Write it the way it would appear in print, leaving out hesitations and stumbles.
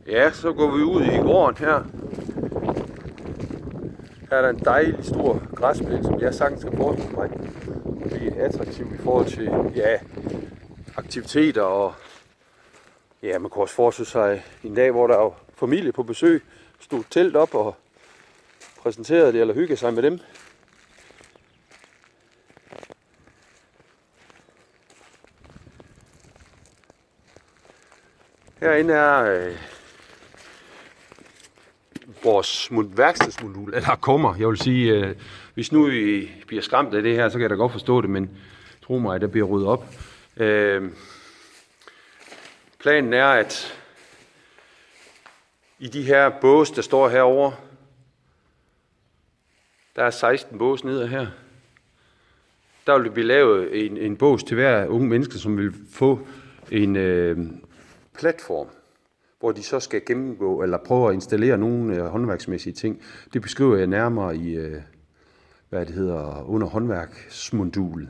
Ja, så går vi ud i gården her. Her er der en dejlig stor græsplæne, som jeg sagtens skal forestille mig. Det er attraktivt i forhold til aktiviteter og man kan også forestille sig en dag, hvor der er familie på besøg, stod telt op og præsenterede det eller hygge sig med dem. Herinde er vores værkstedsmodul, eller kommer. Jeg vil sige, hvis nu I bliver skræmt af det her, så kan jeg da godt forstå det, men tro mig, der bliver ryddet op. Planen er, at i de her bås, der står herovre, der er 16 bås nede her. Der vil vi lave en bås til hver unge menneske, som vil få en platform, hvor de så skal gennemgå eller prøve at installere nogle håndværksmæssige ting. Det beskriver jeg nærmere i under håndværksmodulet.